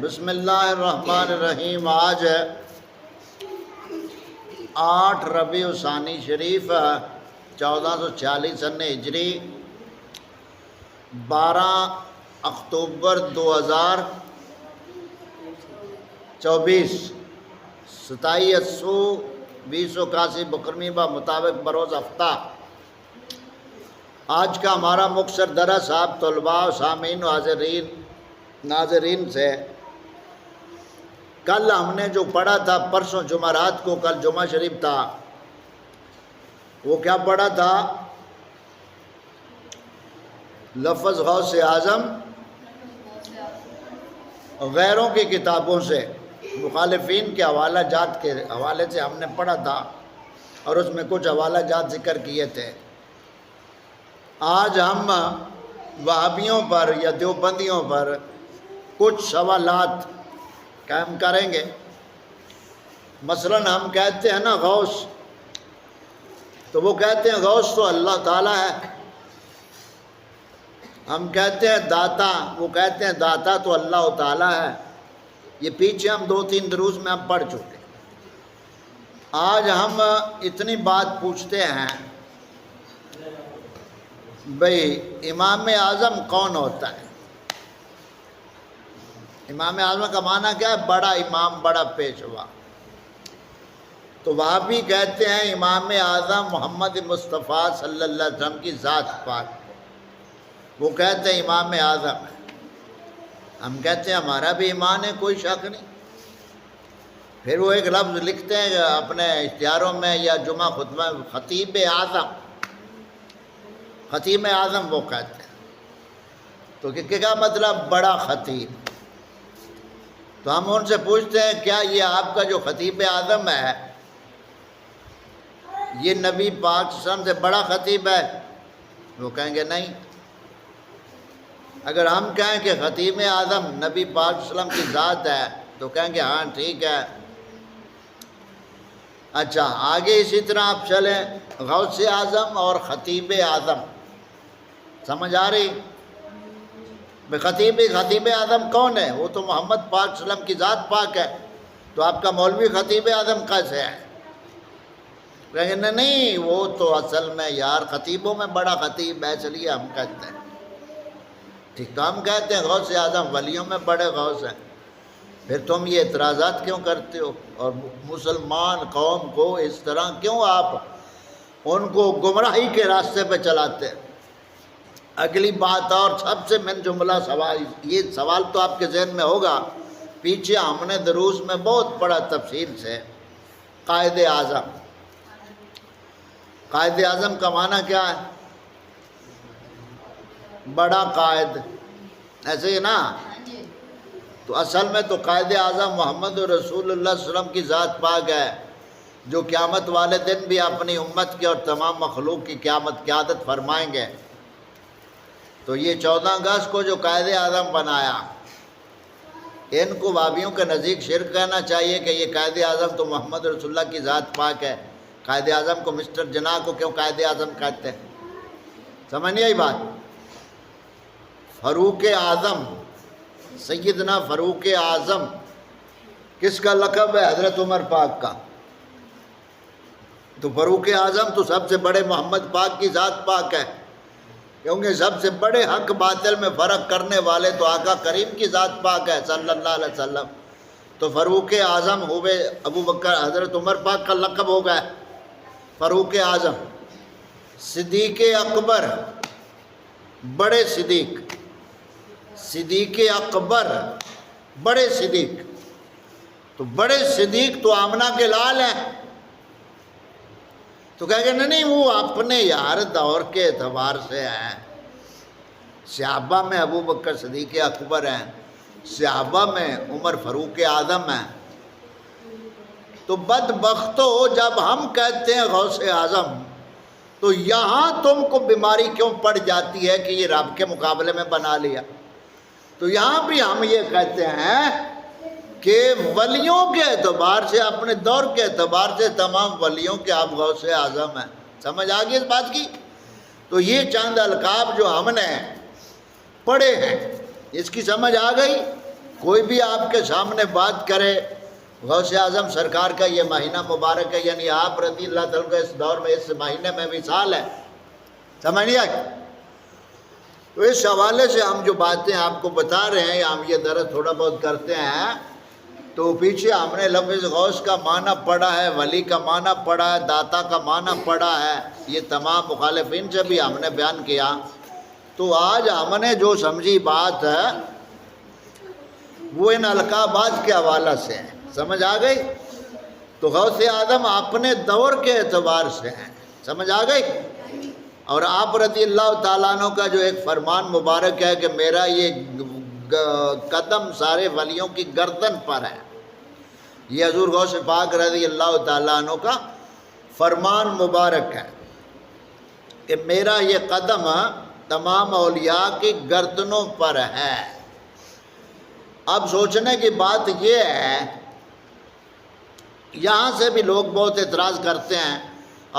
بسم اللہ الرحمن الرحیم۔ آج 8 ربیع الثانی شریف 1446 سن ہجری، 12 اکتوبر 2024، 27/2081 بکرمی مطابق بروز ہفتہ۔ آج کا ہمارا مختصر درس آپ طلباء و سامعین و ناظرین سے کل ہم نے جو پڑھا تھا، پرسوں جمعرات کو، کل جمعہ شریف تھا، وہ کیا پڑھا تھا؟ لفظ غوث اعظم غیروں کی کتابوں سے، مخالفین کے حوالہ جات کے حوالے سے ہم نے پڑھا تھا، اور اس میں کچھ حوالہ جات ذکر کیے تھے۔ آج ہم وہابیوں پر یا دیوبندیوں پر کچھ سوالات قائم کریں گے۔ مثلا ہم کہتے ہیں نا غوث، تو وہ کہتے ہیں غوث تو اللہ تعالیٰ ہے۔ ہم کہتے ہیں داتا، وہ کہتے ہیں داتا تو اللہ تعالیٰ ہے۔ یہ پیچھے ہم 2-3 دروس میں ہم پڑھ چکے۔ آج ہم اتنی بات پوچھتے ہیں، بھئی امام اعظم کون ہوتا ہے؟ امام اعظم کا معنی کیا ہے؟ بڑا امام، بڑا پیشوا۔ تو وہاں بھی کہتے ہیں امام اعظم محمد مصطفیٰ صلی اللہ علیہ وسلم کی ذات پاک، وہ کہتے ہیں امام اعظم ہے۔ ہم کہتے ہیں ہمارا بھی ایمان ہے، کوئی شک نہیں۔ پھر وہ ایک لفظ لکھتے ہیں اپنے اشتہاروں میں یا جمعہ خطبہ میں، خطیب اعظم، خطیب اعظم وہ کہتے ہیں۔ تو کیا مطلب؟ بڑا خطیب۔ تو ہم ان سے پوچھتے ہیں کیا یہ آپ کا جو خطیب اعظم ہے، یہ نبی پاک صلی اللہ علیہ وسلم سے بڑا خطیب ہے؟ وہ کہیں گے نہیں۔ اگر ہم کہیں کہ خطیب اعظم نبی پاک صلی اللہ علیہ وسلم کی ذات ہے، تو کہیں گے ہاں ٹھیک ہے۔ اچھا، آگے اسی طرح آپ چلیں، غوث اعظم اور خطیب اعظم، سمجھ آ رہی؟ خطیب اعظم کون ہے؟ وہ تو محمد پاک صلی اللہ علیہ وسلم کی ذات پاک ہے۔ تو آپ کا مولوی خطیب اعظم کیسے ہے؟ کہیں گے نہیں، وہ تو اصل میں یار خطیبوں میں بڑا خطیب ہے، اس لیے ہم کہتے ہیں۔ ٹھیک، تو ہم کہتے ہیں غوث اعظم ولیوں میں بڑے غوث ہیں۔ پھر تم یہ اعتراضات کیوں کرتے ہو؟ اور مسلمان قوم کو اس طرح کیوں آپ ان کو گمراہی کے راستے پہ چلاتے ہیں؟ اگلی بات اور سب سے من جملہ سوال، یہ سوال تو آپ کے ذہن میں ہوگا، پیچھے ہم نے دروس میں بہت بڑا تفصیل سے قائد اعظم، قائد اعظم کا معنی کیا ہے؟ بڑا قائد، ایسے ہی نا؟ تو اصل میں تو قائد اعظم محمد رسول اللہ صلی اللہ علیہ وسلم کی ذات پاک ہے، جو قیامت والے دن بھی اپنی امت کی اور تمام مخلوق کی قیامت کی عادت فرمائیں گے۔ تو یہ 14 اگست کو جو قائد اعظم بنایا، ان کو وہابیوں کے نزدیک شرک کہنا چاہیے کہ یہ قائد اعظم تو محمد رسول اللہ کی ذات پاک ہے۔ قائد اعظم کو مسٹر جناح کو کیوں قائد اعظم کہتے ہیں؟ سمجھ نہیں آئی بات؟ فاروق اعظم، سیدنا فاروق اعظم کس کا لقب ہے؟ حضرت عمر پاک کا۔ تو فاروق اعظم تو سب سے بڑے محمد پاک کی ذات پاک ہے، کیونکہ سب سے بڑے حق باطل میں فرق کرنے والے تو آقا کریم کی ذات پاک ہے صلی اللہ علیہ وسلم۔ تو فاروق اعظم ہوئے ابو بکر، حضرت عمر پاک کا لقب ہو گیا فاروق اعظم۔ صدیق اکبر، بڑے صدیق، صدیق اکبر، بڑے صدیق۔ تو بڑے صدیق تو آمنہ کے لال ہیں۔ تو کہیں گے نہیں وہ اپنے یار دور کے اعتبار سے ہیں۔ صحابہ میں ابو بکر صدیق اکبر ہیں، صحابہ میں عمر فاروق اعظم ہیں۔ تو بدبختو، جب ہم کہتے ہیں غوث اعظم، تو یہاں تم کو بیماری کیوں پڑ جاتی ہے کہ یہ رب کے مقابلے میں بنا لیا؟ تو یہاں بھی ہم یہ کہتے ہیں کہ ولیوں کے اعتبار سے، اپنے دور کے اعتبار سے تمام ولیوں کے آپ غوث اعظم ہیں۔ سمجھ آ گئی اس بات کی؟ تو یہ چند القاب جو ہم نے پڑھے ہیں، اس کی سمجھ آ گئی؟ کوئی بھی آپ کے سامنے بات کرے غوث اعظم سرکار کا یہ مہینہ مبارک ہے، یعنی آپ رضی اللہ تعالیٰ کا اس دور میں اس مہینے میں وصال ہے، سمجھ نہیں آئی؟ تو اس حوالے سے ہم جو باتیں آپ کو بتا رہے ہیں، ہم یہ درس تھوڑا بہت کرتے ہیں، تو پیچھے ہم نے لفظ غوث کا معنی پڑھا ہے، ولی کا معنی پڑھا ہے، داتا کا معنی پڑھا ہے، یہ تمام مخالفین سے بھی ہم نے بیان کیا۔ تو آج ہم نے جو سمجھی بات ہے وہ ان القابات کے حوالہ سے ہے، سمجھ آ گئی؟ تو غوث اعظم اپنے دور کے اعتبار سے ہیں، سمجھ آ گئی؟ اور آپ رضی اللہ تعالیٰ عنہ کا جو ایک فرمان مبارک ہے کہ میرا یہ قدم سارے ولیوں کی گردن پر ہے، یہ حضور غوث پاک رضی اللہ تعالیٰ عنہ کا فرمان مبارک ہے کہ میرا یہ قدم تمام اولیاء کی گردنوں پر ہے۔ اب سوچنے کی بات یہ ہے، یہاں سے بھی لوگ بہت اعتراض کرتے ہیں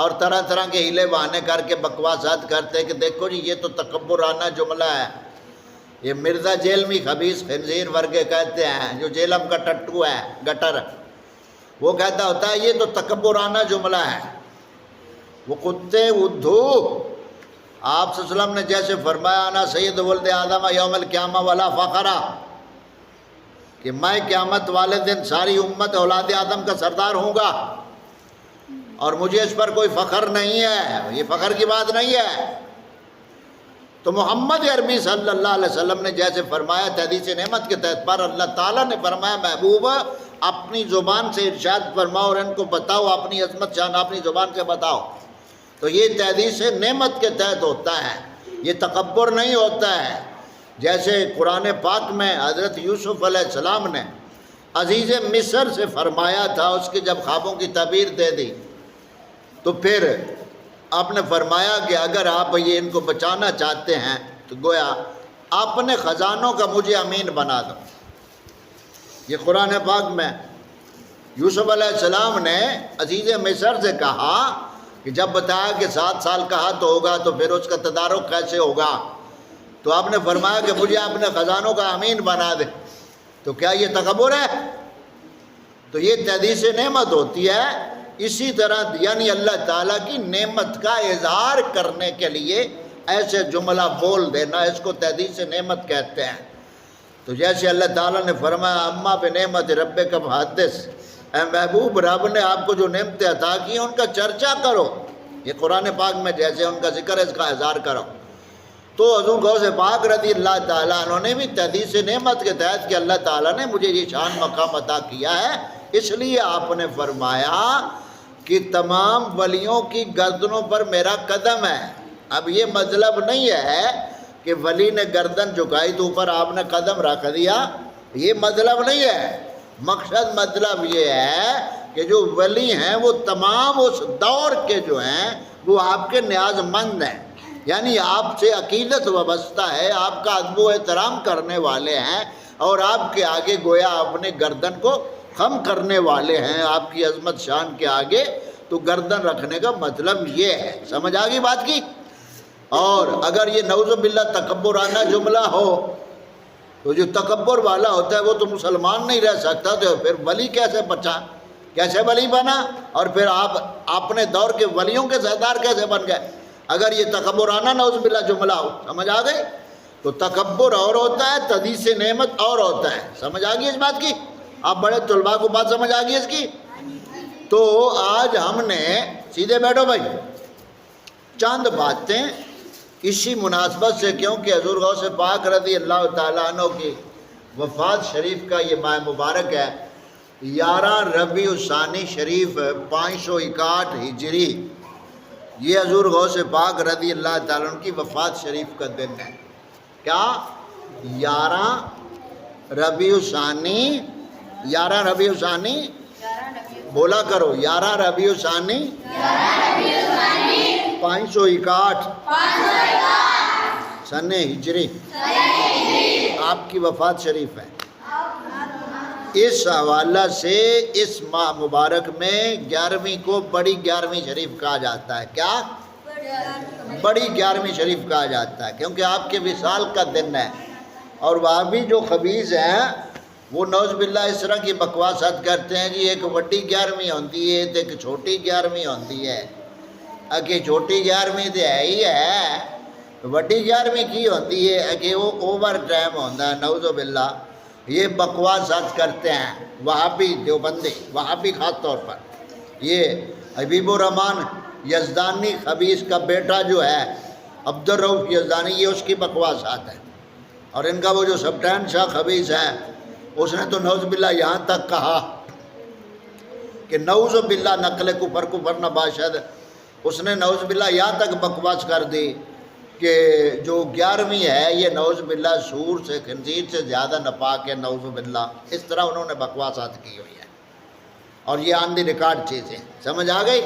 اور طرح طرح کے ہیلے بہانے کر کے بکواسات کرتے ہیں کہ دیکھو جی یہ تو تکبرانہ جملہ ہے، یہ مرزا جیلمی خبیث خنزیر ورگے کہتے ہیں، جو جیلم کا ٹٹو ہے گٹر، وہ کہتا ہوتا ہے یہ تو تکبرانہ جملہ ہے۔ وہ کتے ادھو، آپ صلی اللہ علیہ وسلم نے جیسے فرمایا انا سید ولد آدم یوم القیامہ ولا فخرا، کہ میں قیامت والے دن ساری امت اولاد آدم کا سردار ہوں گا اور مجھے اس پر کوئی فخر نہیں ہے، یہ فخر کی بات نہیں ہے۔ تو محمد عربی صلی اللہ علیہ وسلم نے جیسے فرمایا حدیث نعمت کے تحت پر اللہ تعالیٰ نے فرمایا محبوب اپنی زبان سے ارشاد فرماؤ اور ان کو بتاؤ اپنی عظمت شان اپنی زبان سے بتاؤ، تو یہ تحدیث نعمت کے تحت ہوتا ہے، یہ تکبر نہیں ہوتا ہے۔ جیسے قرآن پاک میں حضرت یوسف علیہ السلام نے عزیز مصر سے فرمایا تھا، اس کی جب خوابوں کی تعبیر دے دی تو پھر آپ نے فرمایا کہ اگر آپ یہ ان کو بچانا چاہتے ہیں تو گویا اپنے خزانوں کا مجھے امین بنا دو۔ یہ قرآن پاک میں یوسف علیہ السلام نے عزیز مصر سے کہا کہ جب بتایا کہ 7 سال کا حد ہوگا تو پھر اس کا تدارک کیسے ہوگا، تو آپ نے فرمایا کہ مجھے اپنے خزانوں کا امین بنا دے، تو کیا یہ تکبر ہے؟ تو یہ تحدیث نعمت ہوتی ہے۔ اسی طرح یعنی اللہ تعالیٰ کی نعمت کا اظہار کرنے کے لیے ایسے جملہ بول دینا، اس کو تحدیث نعمت کہتے ہیں۔ تو جیسے اللہ تعالیٰ نے فرمایا اما بنعمت ربک فحدث، اے محبوب رب نے آپ کو جو نعمتیں عطا کی ہیں ان کا چرچا کرو، یہ قرآن پاک میں جیسے ان کا ذکر ہے اس کا اظہار کرو۔ تو حضور غوث پاک رضی اللہ تعالیٰ عنہ نے بھی تحدیث نعمت کے تحت کہ اللہ تعالیٰ نے مجھے یہ شان مقام عطا کیا ہے، اس لیے آپ نے فرمایا کہ تمام ولیوں کی گردنوں پر میرا قدم ہے۔ اب یہ مطلب نہیں ہے کہ ولی نے گردن جھکائی تو اوپر آپ نے قدم رکھ دیا، یہ مطلب نہیں ہے۔ مقصد مطلب یہ ہے کہ جو ولی ہیں وہ تمام اس دور کے جو ہیں وہ آپ کے نیاز مند ہیں، یعنی آپ سے عقیدت وابستہ ہے، آپ کا ادب و احترام کرنے والے ہیں اور آپ کے آگے گویا اپنے گردن کو خم کرنے والے ہیں آپ کی عظمت شان کے آگے، تو گردن رکھنے کا مطلب یہ ہے۔ سمجھ آ گئی بات کی؟ اور اگر یہ نعوذ باللہ تکبرانہ جملہ ہو تو جو تکبر والا ہوتا ہے وہ تو مسلمان نہیں رہ سکتا، تو پھر ولی کیسے بچا، کیسے ولی بنا، اور پھر آپ اپنے دور کے ولیوں کے سردار کیسے بن گئے اگر یہ تکبرانہ نعوذ باللہ جملہ ہو؟ سمجھ آ گئی؟ تو تکبر اور ہوتا ہے، تحدیث نعمت اور ہوتا ہے۔ سمجھ آ گئی اس بات کی؟ آپ بڑے طلباء کو بات سمجھ آ گئی اس کی؟ تو آج ہم نے سیدھے بیٹھو بھائی چند باتیں اسی مناسبت سے، کیونکہ حضور غوث پاک رضی اللہ تعالیٰ عنہ کی وفات شریف کا یہ ماہ مبارک ہے، 11 ربیع الثانی شریف 561 ہجری، یہ حضور غوث پاک رضی اللہ تعالیٰ عنہ کی وفات شریف کا دن ہے۔ کیا 11 ربیع الثانی، 11 ربیع الثانی بولا کرو، 11 ربیع الثانی 561 سن ہجری آپ کی وفات شریف ہے۔ اس حوالہ سے اس ماہ مبارک میں 11ویں کو بڑی 11ویں شریف کہا جاتا ہے۔ کیا؟ بڑی 11ویں شریف کہا جاتا ہے، کیونکہ آپ کے وصال کا دن ہے۔ اور وہاں بھی جو خبیث ہیں وہ نوز باللہ اس طرح کی بکواسات کرتے ہیں جی ایک وڈی 11ویں ہوتی ہے ایک چھوٹی 11ویں ہوتی ہے، اگے چھوٹی 11ویں تو ہے ہی ہے، وڈی 11ویں کی ہوتی ہے اگے وہ اوور ٹائم ہوتا ہے، نعوذ باللہ۔ یہ بکواسات کرتے ہیں وہابی دیوبندی، وہابی خاص طور پر۔ یہ حبیب الرحمن یزدانی خبیث کا بیٹا جو ہے عبدالرؤف یزدانی، یہ اس کی بکواسات ہے، اور ان کا وہ جو سبٹین شاہ خبیث ہے اس نے تو نعوذ باللہ یہاں تک کہا کہ نعوذ باللہ نقل کفر نباشد، اس نے نعوذ باللہ یہاں تک بکواس کر دی کہ جو 11ویں ہے یہ نعوذ باللہ سور سے خنزیر سے زیادہ ناپاک ہے، نعوذ باللہ۔ اس طرح انہوں نے بکواسات کی ہوئی ہے، اور یہ آن دی ریکارڈ چیزیں سمجھ آ گئی۔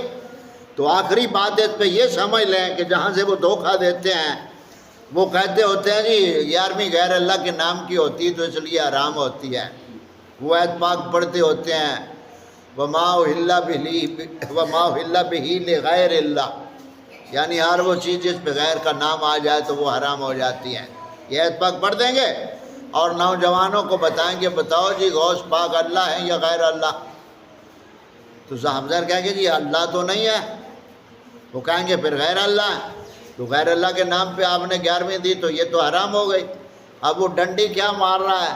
تو آخری بات اس پہ یہ سمجھ لیں کہ جہاں سے وہ دھوکہ دیتے ہیں، وہ کہتے ہوتے ہیں جی 11ویں غیر اللہ کے نام کی ہوتی تو اس لیے حرام ہوتی ہے۔ وہ آیت پاک پڑھتے ہوتے ہیں وَمَا أُحِلَّ بِهِ لِغَيْرِ اللَّهِ، یعنی ہر وہ چیز جس پہ غیر کا نام آ جائے تو وہ حرام ہو جاتی ہے۔ یہ آیت پاک پڑھ دیں گے اور نوجوانوں کو بتائیں گے بتاؤ جی غوث پاک اللہ ہے یا غیر اللہ، تو صاحب ظاہر کہیں گے جی اللہ تو نہیں ہے، وہ کہیں گے پھر غیر اللہ ہے، تو غیر اللہ کے نام پہ آپ نے 11ویں دی تو یہ تو حرام ہو گئی۔ اب وہ ڈنڈی کیا مار رہا ہے؟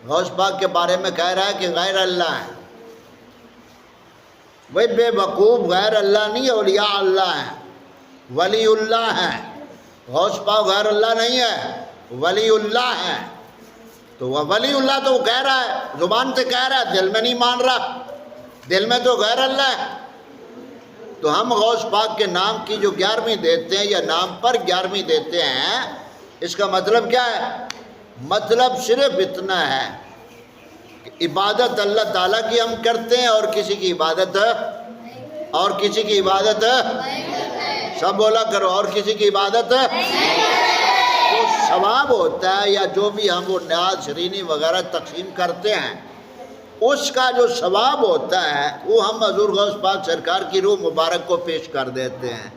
غوث پاک کے بارے میں کہہ رہا ہے کہ غیر اللہ ہے۔ بھائی بے وقوف، غیر اللہ نہیں اولیاء اللہ ہیں، ولی اللہ ہیں۔ غوث پاک غیر اللہ نہیں ہے، ولی اللہ ہیں۔ تو وہ ولی اللہ تو وہ کہہ رہا ہے، زبان سے کہہ رہا ہے، دل میں نہیں مان رہا، دل میں تو غیر اللہ ہے۔ تو ہم غوث پاک کے نام کی جو 11ویں دیتے ہیں یا نام پر 11ویں دیتے ہیں، اس کا مطلب کیا ہے؟ مطلب صرف اتنا ہے کہ عبادت اللہ تعالیٰ کی ہم کرتے ہیں اور کسی کی عبادت سب بولا کرو، اور کسی کی عبادت جو ثواب ہوتا ہے یا جو بھی ہم وہ نیاز شرینی وغیرہ تقسیم کرتے ہیں، اس کا جو ثواب ہوتا ہے وہ ہم حضور غوث پاک سرکار کی روح مبارک کو پیش کر دیتے ہیں۔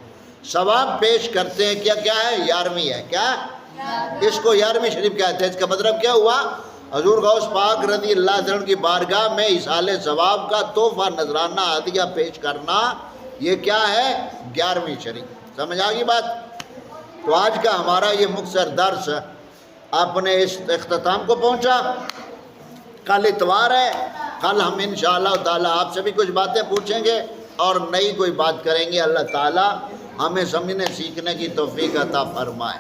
ثواب پیش کرتے ہیں، کیا ہے؟ 11ویں ہے، کیا؟ اس کو 11ویں شریف کہتے ہیں۔ اس کا مطلب کیا ہوا؟ حضور غوث پاک رضی اللہ عنہ کی بارگاہ میں ایصال ثواب کا تحفہ نذرانہ عطیہ پیش کرنا، یہ کیا ہے؟ 11ویں شریف۔ سمجھ آ گئی بات؟ تو آج کا ہمارا یہ مختصر درس اپنے اس اختتام کو پہنچا۔ کل اتوار ہے، کل ہم انشاءاللہ تعالی آپ سے بھی کچھ باتیں پوچھیں گے اور نئی کوئی بات کریں گے۔ اللہ تعالی ہمیں سمجھنے سیکھنے کی توفیق عطا فرمائے۔